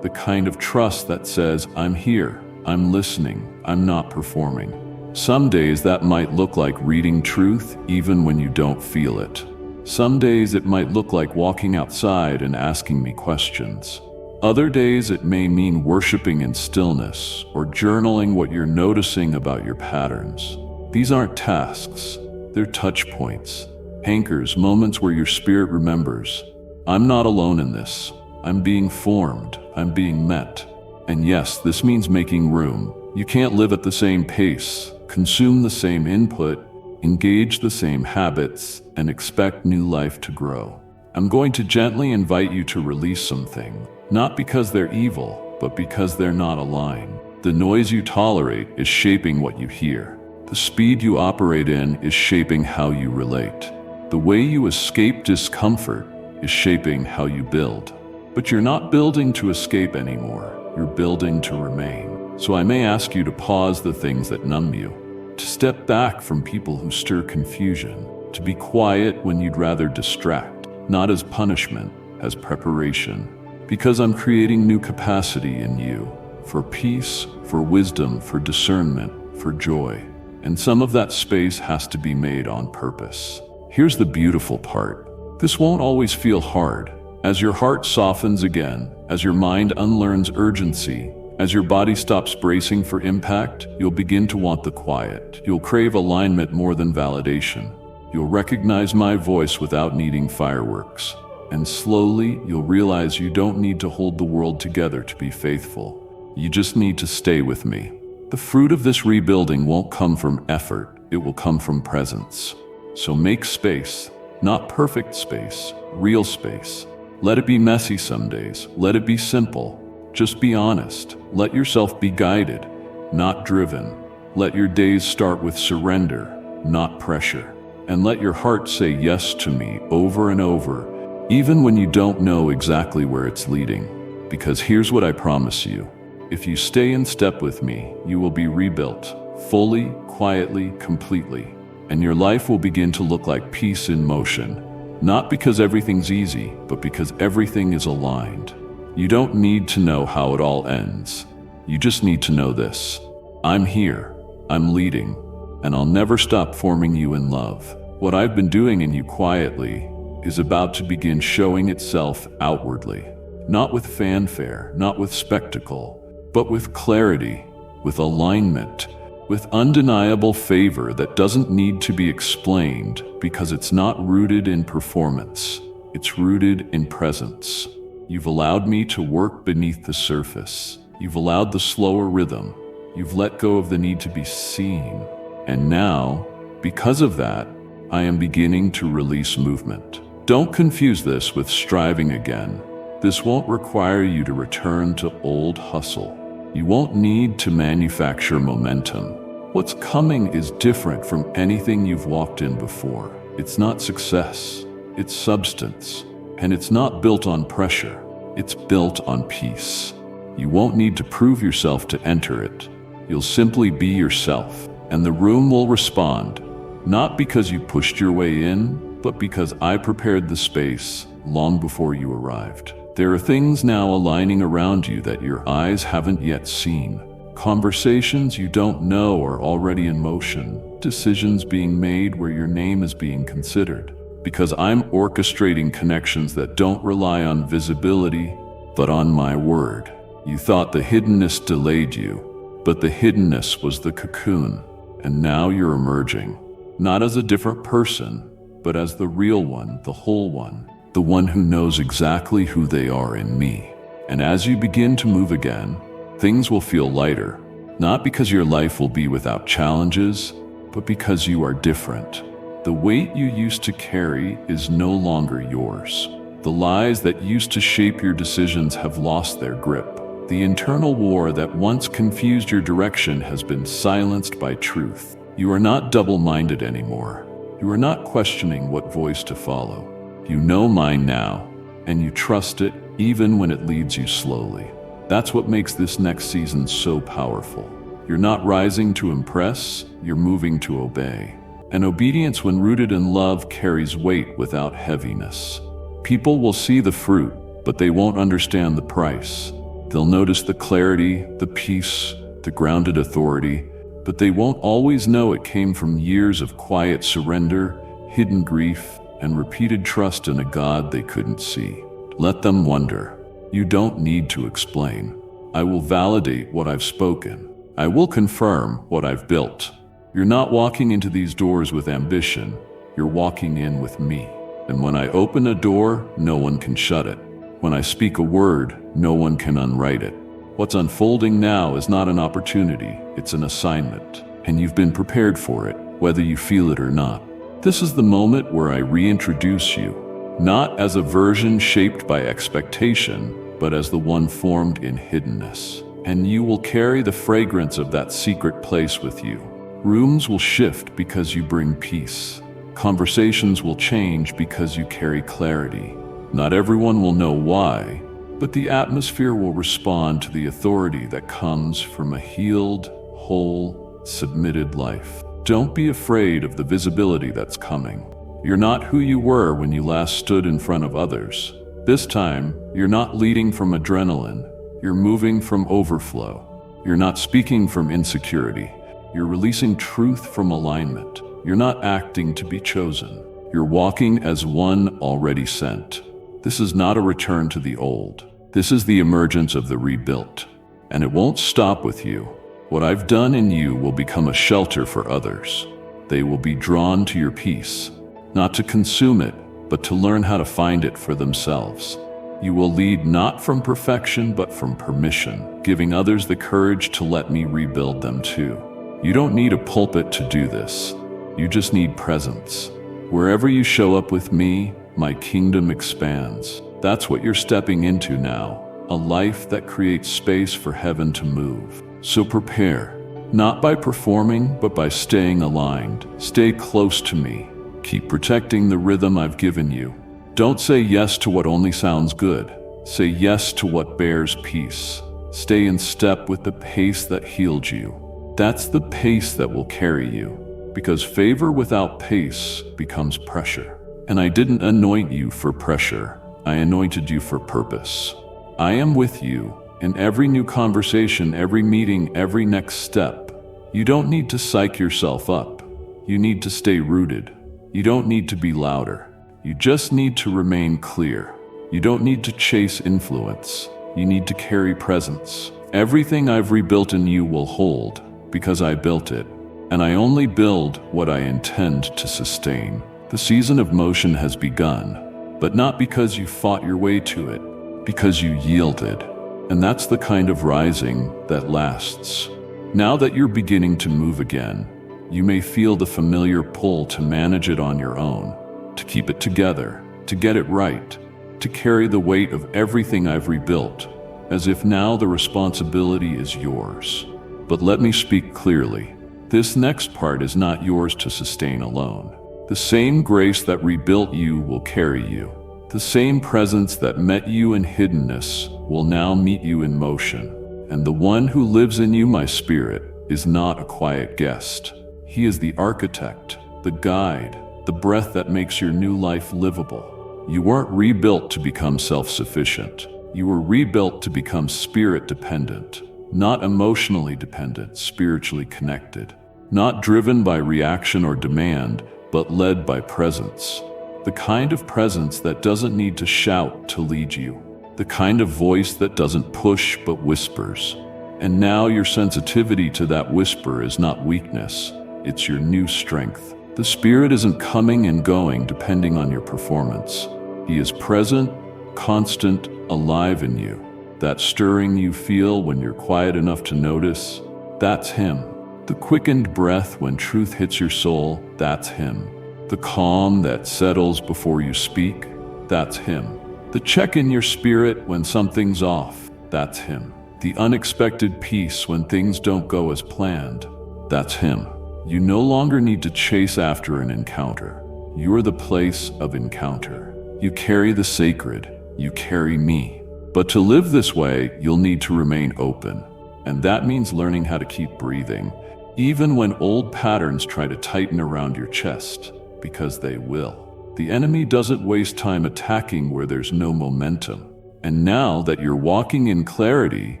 The kind of trust that says, I'm here, I'm listening, I'm not performing. Some days that might look like reading truth even when you don't feel it. Some days it might look like walking outside and asking me questions. Other days it may mean worshiping in stillness or journaling what you're noticing about your patterns. These aren't tasks, they're touch points, anchors, moments where your spirit remembers, I'm not alone in this. I'm being formed, I'm being met. And yes, this means making room. You can't live at the same pace, consume the same input, engage the same habits, and expect new life to grow. I'm going to gently invite you to release something, not because they're evil, but because they're not aligned. The noise you tolerate is shaping what you hear. The speed you operate in is shaping how you relate. The way you escape discomfort is shaping how you build. But you're not building to escape anymore, you're building to remain. So I may ask you to pause the things that numb you, to step back from people who stir confusion, to be quiet when you'd rather distract, not as punishment, as preparation. Because I'm creating new capacity in you, for peace, for wisdom, for discernment, for joy. And some of that space has to be made on purpose. Here's the beautiful part. This won't always feel hard. As your heart softens again, as your mind unlearns urgency, as your body stops bracing for impact, you'll begin to want the quiet. You'll crave alignment more than validation. You'll recognize my voice without needing fireworks. And slowly, you'll realize you don't need to hold the world together to be faithful. You just need to stay with me. The fruit of this rebuilding won't come from effort, it will come from presence. So make space, not perfect space, real space. Let it be messy some days, let it be simple. Just be honest. Let yourself be guided, not driven. Let your days start with surrender, not pressure. And let your heart say yes to me over and over, even when you don't know exactly where it's leading. Because here's what I promise you. If you stay in step with me, you will be rebuilt, fully, quietly, completely. And your life will begin to look like peace in motion. Not because everything's easy, but because everything is aligned. You don't need to know how it all ends. You just need to know this. I'm here, I'm leading, and I'll never stop forming you in love. What I've been doing in you quietly is about to begin showing itself outwardly. Not with fanfare, not with spectacle, but with clarity, with alignment, with undeniable favor that doesn't need to be explained because it's not rooted in performance. It's rooted in presence. You've allowed me to work beneath the surface. You've allowed the slower rhythm. You've let go of the need to be seen. And now, because of that, I am beginning to release movement. Don't confuse this with striving again. This won't require you to return to old hustle. You won't need to manufacture momentum. What's coming is different from anything you've walked in before. It's not success, it's substance. And it's not built on pressure, it's built on peace. You won't need to prove yourself to enter it. You'll simply be yourself, and the room will respond, not because you pushed your way in, but because I prepared the space long before you arrived. There are things now aligning around you that your eyes haven't yet seen. Conversations you don't know are already in motion. Decisions being made where your name is being considered. Because I'm orchestrating connections that don't rely on visibility, but on my word. You thought the hiddenness delayed you, but the hiddenness was the cocoon. And now you're emerging, not as a different person, but as the real one, the whole one, the one who knows exactly who they are in me. And as you begin to move again, things will feel lighter, not because your life will be without challenges, but because you are different. The weight you used to carry is no longer yours. The lies that used to shape your decisions have lost their grip. The internal war that once confused your direction has been silenced by truth. You are not double-minded anymore. You are not questioning what voice to follow. You know mine now, and you trust it even when it leads you slowly. That's what makes this next season so powerful. You're not rising to impress, you're moving to obey. And obedience, when rooted in love, carries weight without heaviness. People will see the fruit, but they won't understand the price. They'll notice the clarity, the peace, the grounded authority, but they won't always know it came from years of quiet surrender, hidden grief, and repeated trust in a God they couldn't see. Let them wonder. You don't need to explain. I will validate what I've spoken. I will confirm what I've built. You're not walking into these doors with ambition. You're walking in with me. And when I open a door, no one can shut it. When I speak a word, no one can unwrite it. What's unfolding now is not an opportunity, it's an assignment. And you've been prepared for it, whether you feel it or not. This is the moment where I reintroduce you, not as a version shaped by expectation, but as the one formed in hiddenness. And you will carry the fragrance of that secret place with you. Rooms will shift because you bring peace. Conversations will change because you carry clarity. Not everyone will know why, but the atmosphere will respond to the authority that comes from a healed, whole, submitted life. Don't be afraid of the visibility that's coming. You're not who you were when you last stood in front of others. This time, you're not leading from adrenaline. You're moving from overflow. You're not speaking from insecurity. You're releasing truth from alignment. You're not acting to be chosen. You're walking as one already sent. This is not a return to the old. This is the emergence of the rebuilt. And it won't stop with you. What I've done in you will become a shelter for others. They will be drawn to your peace, not to consume it, but to learn how to find it for themselves. You will lead not from perfection, but from permission, giving others the courage to let me rebuild them too. You don't need a pulpit to do this. You just need presence. Wherever you show up with me, my kingdom expands. That's what you're stepping into now, a life that creates space for heaven to move. So prepare, not by performing, but by staying aligned. Stay close to me. Keep protecting the rhythm I've given you. Don't say yes to what only sounds good. Say yes to what bears peace. Stay in step with the pace that healed you. That's the pace that will carry you, because favor without pace becomes pressure. And I didn't anoint you for pressure. I anointed you for purpose. I am with you in every new conversation, every meeting, every next step. You don't need to psych yourself up. You need to stay rooted. You don't need to be louder. You just need to remain clear. You don't need to chase influence. You need to carry presence. Everything I've rebuilt in you will hold, because I built it. And I only build what I intend to sustain. The season of motion has begun, but not because you fought your way to it, because you yielded. And that's the kind of rising that lasts. Now that you're beginning to move again, you may feel the familiar pull to manage it on your own, to keep it together, to get it right, to carry the weight of everything I've rebuilt, as if now the responsibility is yours. But let me speak clearly. This next part is not yours to sustain alone. The same grace that rebuilt you will carry you. The same presence that met you in hiddenness will now meet you in motion. And the one who lives in you, my spirit, is not a quiet guest. He is the architect, the guide, the breath that makes your new life livable. You weren't rebuilt to become self-sufficient. You were rebuilt to become spirit-dependent, not emotionally dependent, spiritually connected, not driven by reaction or demand, but led by presence. The kind of presence that doesn't need to shout to lead you. The kind of voice that doesn't push but whispers. And now your sensitivity to that whisper is not weakness, it's your new strength. The Spirit isn't coming and going depending on your performance. He is present, constant, alive in you. That stirring you feel when you're quiet enough to notice, that's Him. The quickened breath when truth hits your soul, that's Him. The calm that settles before you speak, that's Him. The check in your spirit when something's off, that's Him. The unexpected peace when things don't go as planned, that's Him. You no longer need to chase after an encounter. You're the place of encounter. You carry the sacred, you carry me. But to live this way, you'll need to remain open. And that means learning how to keep breathing, even when old patterns try to tighten around your chest, because they will. The enemy doesn't waste time attacking where there's no momentum. And now that you're walking in clarity,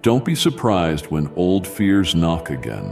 don't be surprised when old fears knock again.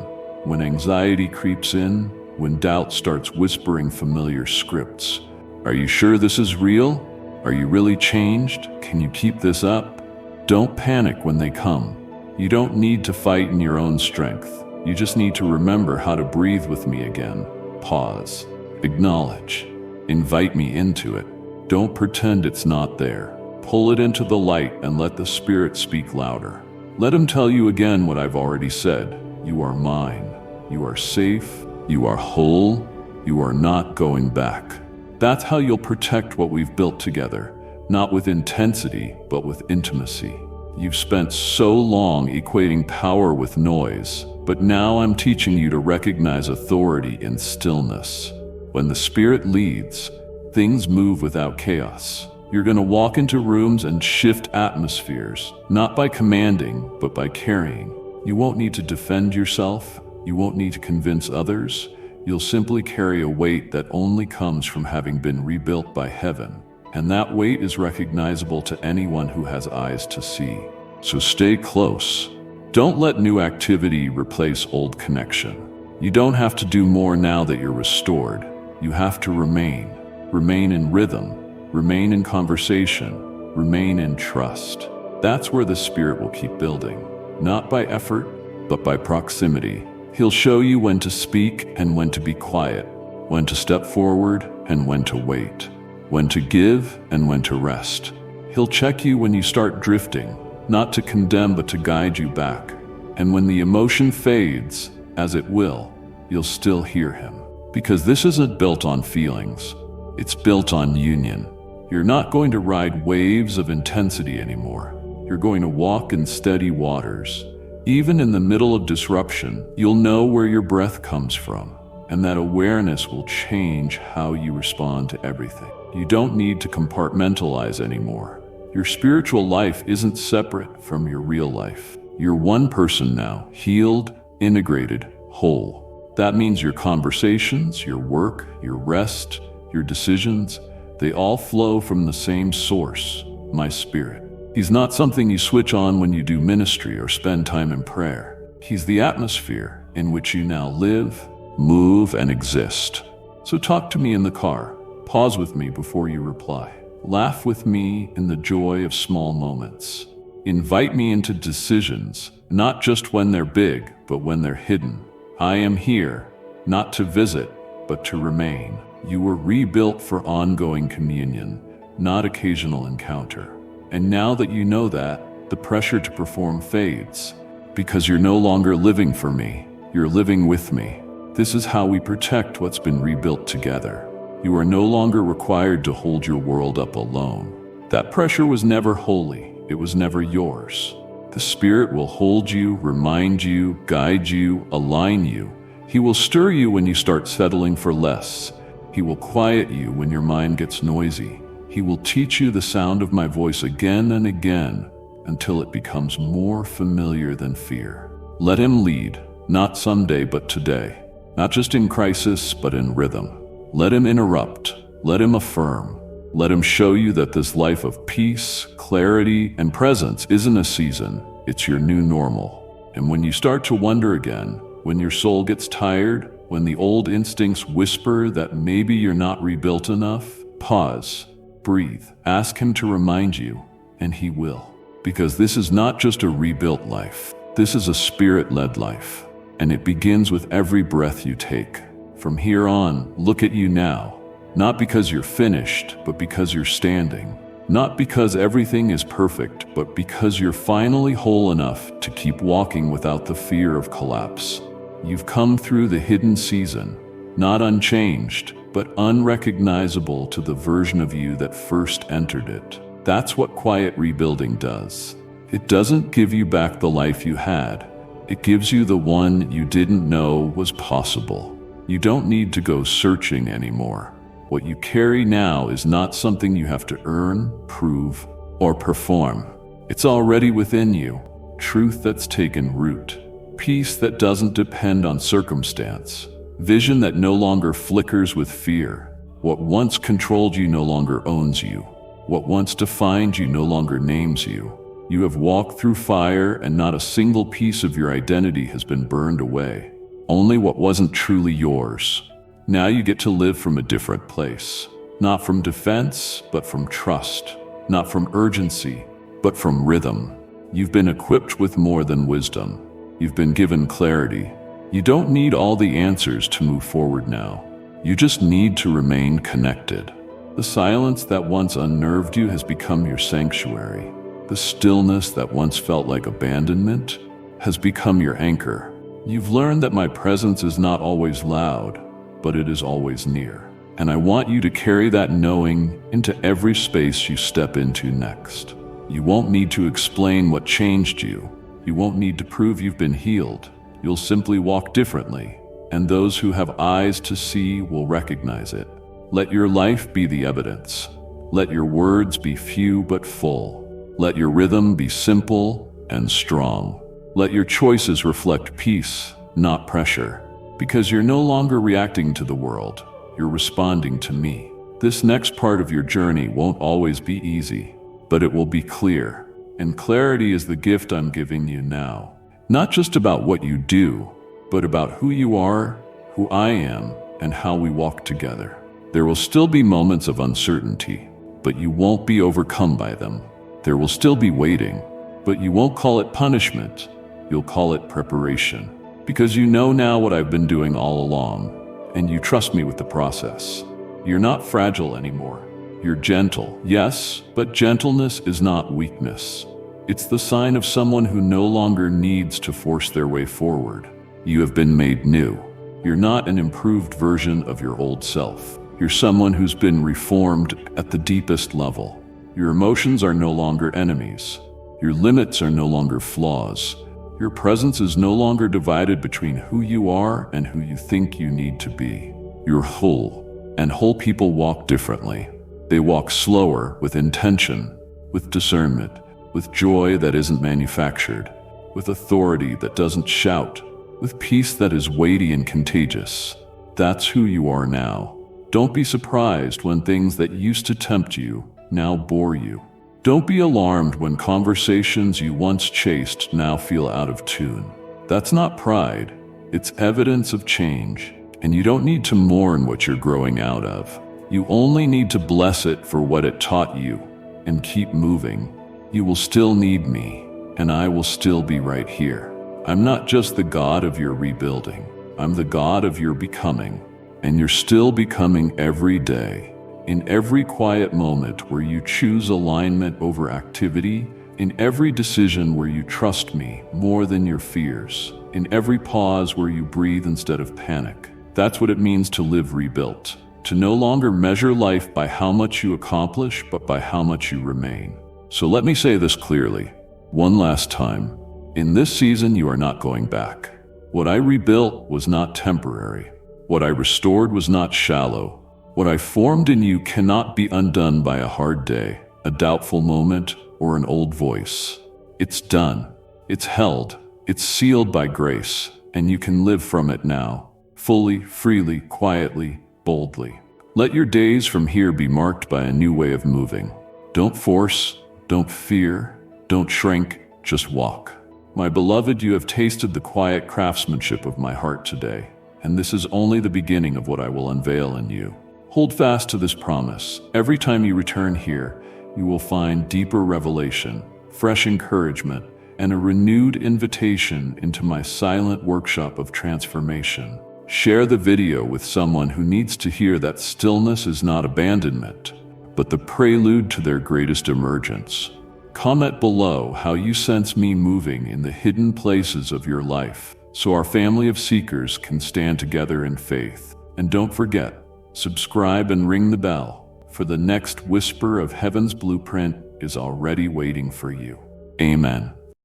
When anxiety creeps in, when doubt starts whispering familiar scripts. Are you sure this is real? Are you really changed? Can you keep this up? Don't panic when they come. You don't need to fight in your own strength. You just need to remember how to breathe with me again. Pause. Acknowledge. Invite me into it. Don't pretend it's not there. Pull it into the light and let the Spirit speak louder. Let Him tell you again what I've already said. You are mine. You are safe. You are whole. You are not going back. That's how you'll protect what we've built together, not with intensity, but with intimacy. You've spent so long equating power with noise, but now I'm teaching you to recognize authority in stillness. When the Spirit leads, things move without chaos. You're going to walk into rooms and shift atmospheres, not by commanding, but by carrying. You won't need to defend yourself. You won't need to convince others. You'll simply carry a weight that only comes from having been rebuilt by heaven. And that weight is recognizable to anyone who has eyes to see. So stay close. Don't let new activity replace old connection. You don't have to do more now that you're restored. You have to remain. Remain in rhythm. Remain in conversation. Remain in trust. That's where the Spirit will keep building. Not by effort, but by proximity. He'll show you when to speak and when to be quiet, when to step forward and when to wait, when to give and when to rest. He'll check you when you start drifting, not to condemn but to guide you back. And when the emotion fades, as it will, you'll still hear Him. Because this isn't built on feelings, it's built on union. You're not going to ride waves of intensity anymore. You're going to walk in steady waters. Even in the middle of disruption, you'll know where your breath comes from, and that awareness will change how you respond to everything. You don't need to compartmentalize anymore. Your spiritual life isn't separate from your real life. You're one person now, healed, integrated, whole. That means your conversations, your work, your rest, your decisions, they all flow from the same source, my Spirit. He's not something you switch on when you do ministry or spend time in prayer. He's the atmosphere in which you now live, move, and exist. So talk to me in the car. Pause with me before you reply. Laugh with me in the joy of small moments. Invite me into decisions, not just when they're big, but when they're hidden. I am here, not to visit, but to remain. You were rebuilt for ongoing communion, not occasional encounter. And now that you know that, the pressure to perform fades, because you're no longer living for me, you're living with me. This is how we protect what's been rebuilt together. You are no longer required to hold your world up alone. That pressure was never holy. It was never yours. The Spirit will hold you, remind you, guide you, align you. He will stir you when you start settling for less. He will quiet you when your mind gets noisy. He will teach you the sound of my voice again and again until it becomes more familiar than fear. Let Him lead, not someday but today. Not just in crisis, but in rhythm. Let Him interrupt. Let Him affirm. Let Him show you that this life of peace, clarity, and presence isn't a season. It's your new normal. And when you start to wonder again, when your soul gets tired, when the old instincts whisper that maybe you're not rebuilt enough, pause, breathe, ask Him to remind you, and He will. Because this is not just a rebuilt life. This is a Spirit-led life. And it begins with every breath you take. From here on, look at you now. Not because you're finished, but because you're standing. Not because everything is perfect, but because you're finally whole enough to keep walking without the fear of collapse. You've come through the hidden season, not unchanged, but unrecognizable to the version of you that first entered it. That's what quiet rebuilding does. It doesn't give you back the life you had. It gives you the one you didn't know was possible. You don't need to go searching anymore. What you carry now is not something you have to earn, prove, or perform. It's already within you. Truth that's taken root. Peace that doesn't depend on circumstance. Vision that no longer flickers with fear. What once controlled you no longer owns you. What once defined you no longer names you. You have walked through fire, and not a single piece of your identity has been burned away. Only what wasn't truly yours. Now you get to live from a different place. Not from defense, but from trust. Not from urgency, but from rhythm. You've been equipped with more than wisdom. You've been given clarity. You don't need all the answers to move forward now. You just need to remain connected. The silence that once unnerved you has become your sanctuary. The stillness that once felt like abandonment has become your anchor. You've learned that my presence is not always loud, but it is always near. And I want you to carry that knowing into every space you step into next. You won't need to explain what changed you. You won't need to prove you've been healed. You'll simply walk differently, and those who have eyes to see will recognize it. Let your life be the evidence. Let your words be few but full. Let your rhythm be simple and strong. Let your choices reflect peace, not pressure. Because you're no longer reacting to the world, you're responding to me. This next part of your journey won't always be easy, but it will be clear. And clarity is the gift I'm giving you now. Not just about what you do, but about who you are, who I am, and how we walk together. There will still be moments of uncertainty, but you won't be overcome by them. There will still be waiting, but you won't call it punishment. You'll call it preparation. Because you know now what I've been doing all along, and you trust me with the process. You're not fragile anymore. You're gentle, yes, but gentleness is not weakness. It's the sign of someone who no longer needs to force their way forward. You have been made new. You're not an improved version of your old self. You're someone who's been reformed at the deepest level. Your emotions are no longer enemies. Your limits are no longer flaws. Your presence is no longer divided between who you are and who you think you need to be. You're whole, and whole people walk differently. They walk slower, with intention, with discernment, with joy that isn't manufactured, with authority that doesn't shout, with peace that is weighty and contagious. That's who you are now. Don't be surprised when things that used to tempt you now bore you. Don't be alarmed when conversations you once chased now feel out of tune. That's not pride, it's evidence of change. And you don't need to mourn what you're growing out of. You only need to bless it for what it taught you and keep moving. You will still need me, and I will still be right here. I'm not just the God of your rebuilding. I'm the God of your becoming. And you're still becoming every day. In every quiet moment where you choose alignment over activity, in every decision where you trust me more than your fears, in every pause where you breathe instead of panic. That's what it means to live rebuilt. to no longer measure life by how much you accomplish, but by how much you remain. So let me say this clearly, one last time. In this season, you are not going back. What I rebuilt was not temporary. What I restored was not shallow. What I formed in you cannot be undone by a hard day, a doubtful moment, or an old voice. It's done. It's held. It's sealed by grace, and you can live from it now, fully, freely, quietly, boldly. Let your days from here be marked by a new way of moving. Don't force, don't fear, don't shrink, just walk. My beloved, you have tasted the quiet craftsmanship of my heart today, and this is only the beginning of what I will unveil in you. Hold fast to this promise. Every time you return here, you will find deeper revelation, fresh encouragement, and a renewed invitation into my silent workshop of transformation. Share the video with someone who needs to hear that stillness is not abandonment, but the prelude to their greatest emergence. Comment below how you sense me moving in the hidden places of your life, so our family of seekers can stand together in faith. And don't forget, subscribe and ring the bell, for the next whisper of heaven's blueprint is already waiting for you. Amen.